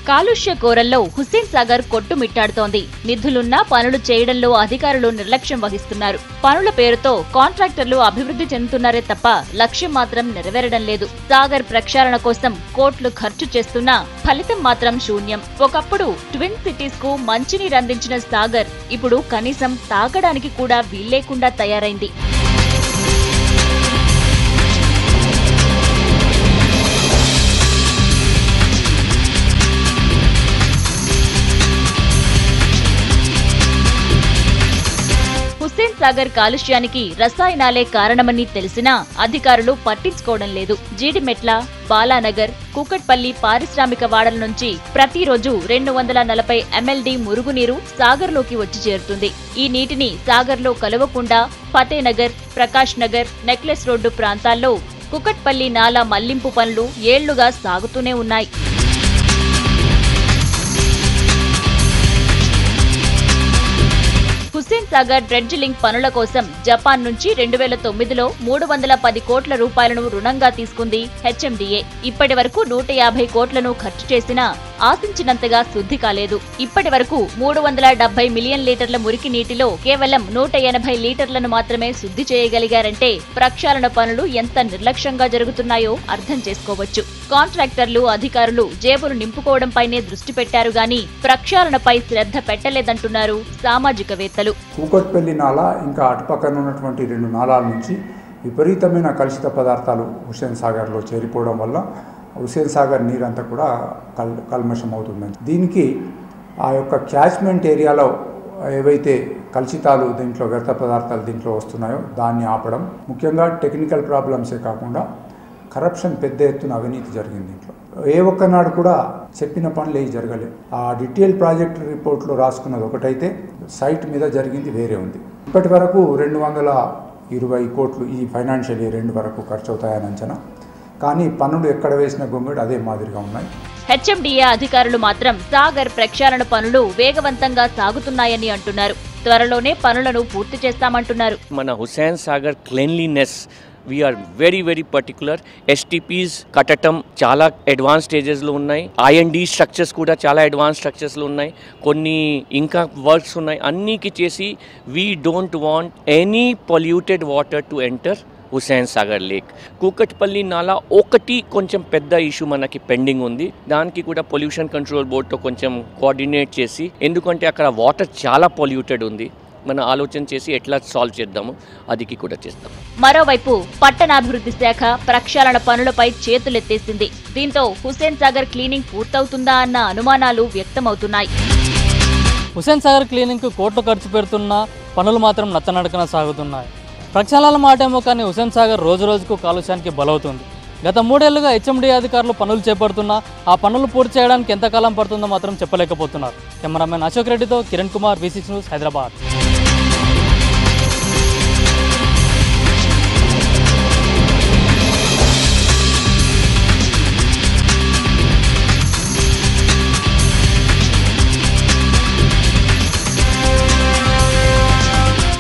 కాలుష్య కోరల్లో హుస్సేన్ సాగర్ కొట్టుమిట్టాడుతోంది. నిధులున్నా పనులు చేయడంలో అధికారులు నిర్లక్ష్యం వహిస్తున్నారు. పనుల పేరుతో కాంట్రాక్టర్లు అభివృద్ధి చెందుతున్నారే తప్ప లక్ష్యం మాత్రం నెరవేరడం లేదు. సాగర్ ప్రక్షాళన కోసం కోట్లు ఖర్చు చేస్తున్నా ఫలితం మాత్రం శూన్యం. ఒకప్పుడు ట్విన్ సిటీస్ కు మంచినీరు అందించిన సాగర్ ఇప్పుడు కనీసం తాగడానికి కూడా వీల్లేకుండా తయారైంది. హుస్సేన్ సాగర్ కాలుష్యానికి రసాయనాలే కారణమని తెలిసినా అధికారులు పట్టించుకోవడం లేదు. జీడిమెట్ల, బాలానగర్, కూకట్పల్లి పారిశ్రామిక వాడల నుంచి ప్రతిరోజు 240 MLD మురుగునీరు సాగర్లోకి వచ్చి చేరుతుంది. ఈ నీటిని సాగర్లో కలవకుండా ఫతేనగర్, ప్రకాష్ నగర్, నెక్లెస్ రోడ్డు ప్రాంతాల్లో కూకట్పల్లి నాలా మళ్లింపు పనులు ఏళ్లుగా సాగుతూనే ఉన్నాయి. హుస్సేన్ సాగర్ డ్రెడ్జిలింగ్ పనుల కోసం జపాన్ నుంచి 2009లో 310 కోట్ల రూపాయలను రుణంగా తీసుకుంది HMDA. ఇప్పటి వరకు 150 కోట్లను ఖర్చు చేసినా ఆశించినంతగా శుద్ధి కాలేదు. ఇప్పటి వరకు 370 మిలియన్ లీటర్ల మురికి నీటిలో కేవలం 180 లీటర్లను మాత్రమే శుద్ధి చేయగలిగారంటే ప్రక్షాళన పనులు ఎంత నిర్లక్ష్యంగా జరుగుతున్నాయో అర్థం చేసుకోవచ్చు. కాంట్రాక్టర్లు, అధికారులు జేబులు నింపుకోవడంపైనే దృష్టి పెట్టారు గాని ప్రక్షాళనపై శ్రద్ధ పెట్టలేదంటున్నారు సామాజికవేత్తలు. కూకట్పల్లి నాలా ఇంకా అటుపక్కన ఉన్నటువంటి 2 నాలాల నుంచి విపరీతమైన కలుషిత పదార్థాలు హుస్సేన్ సాగర్లో చేరిపోవడం వల్ల హుస్సేన్ సాగర్ నీరంతా కూడా కల్మషం అవుతుందని, దీనికి ఆ యొక్క క్యాచ్మెంట్ ఏరియాలో ఏవైతే కలుషితాలు దీంట్లో వ్యర్థ పదార్థాలు దీంట్లో వస్తున్నాయో దాన్ని ఆపడం, ముఖ్యంగా టెక్నికల్ ప్రాబ్లమ్సే కాకుండా కరప్షన్, పెద్ద ఎత్తున అవినీతి జరిగింది దీంట్లో. ఏ ఒక్కనాడు కూడా చెప్పిన పనులు ఏవి జరగలేదు. ఆ డీటెయిల్ ప్రాజెక్ట్ రిపోర్ట్లో రాసుకున్నది ఒకటైతే సైట్ మీద జరిగింది వేరే ఉంది. ఇప్పటి వరకు 220 కోట్లు ఈ ఫైనాన్షియల్ ఇయర్ ఎండ్ వరకు ఖర్చు అవుతాయని అంచనా, కానీ పనులు ఎక్కడ వేసిన గొంగడు అదే మాదిరిగా ఉన్నాయి. HMDA అధికారులు మాత్రం సాగర్ ప్రక్షాళన పనులు వేగవంతంగా సాగుతున్నాయని అంటున్నారు. త్వరలోనే పనులను పూర్తి చేస్తామంటున్నారు. మన Hussain Sagar cleanliness we are very particular. STPs కట్టడం చాలా అడ్వాన్స్ స్టేజెస్లో ఉన్నాయి. I&D స్ట్రక్చర్స్ కూడా చాలా అడ్వాన్స్ స్ట్రక్చర్స్లో ఉన్నాయి. కొన్ని ఇంకా వర్క్స్ ఉన్నాయి. అన్నికి చేసి we don't want any polluted water to enter Hussain Sagar lake. Kukatpally నాలా ఒకటి కొంచెం పెద్ద ఇష్యూ మనకి పెండింగ్ ఉంది. దానికి కూడా పొల్యూషన్ కంట్రోల్ బోర్డ్తో కొంచెం కోఆర్డినేట్ చేసి, ఎందుకంటే అక్కడ వాటర్ చాలా పొల్యూటెడ్ ఉంది, మన ఆలోచన చేసి ఎట్లా సాల్వ్ చేద్దాము అదికి కూడా చేస్తాం. మరోవైపు పట్టణాభివృద్ధి శాఖ ప్రక్షాళన పనులపై చేతులెత్తేసింది. దీంతో హుస్సేన్ సాగర్ క్లీనింగ్ పూర్తవుతుందా అన్న అనుమానాలు వ్యక్తమవుతున్నాయి. హుస్సేన్ సాగర్ క్లీనింగ్ కు కోట్లు ఖర్చు పెడుతున్నా పనులు మాత్రం నత్తనడకన సాగుతున్నాయి. ప్రక్షాళన మాటేమో కానీ హుస్సేన్ సాగర్ రోజు రోజుకు కాలుష్యానికి బలవుతుంది. గత 3 ఏళ్లుగా HMDA అధికారులు పనులు చేపడుతున్నా ఆ పనులు పూర్తి చేయడానికి ఎంతకాలం పడుతుందో మాత్రం చెప్పలేకపోతున్నారు. కెమెరామెన్ అశోక్ రెడ్డితో కిరణ్ కుమార్, V6 న్యూస్, హైదరాబాద్.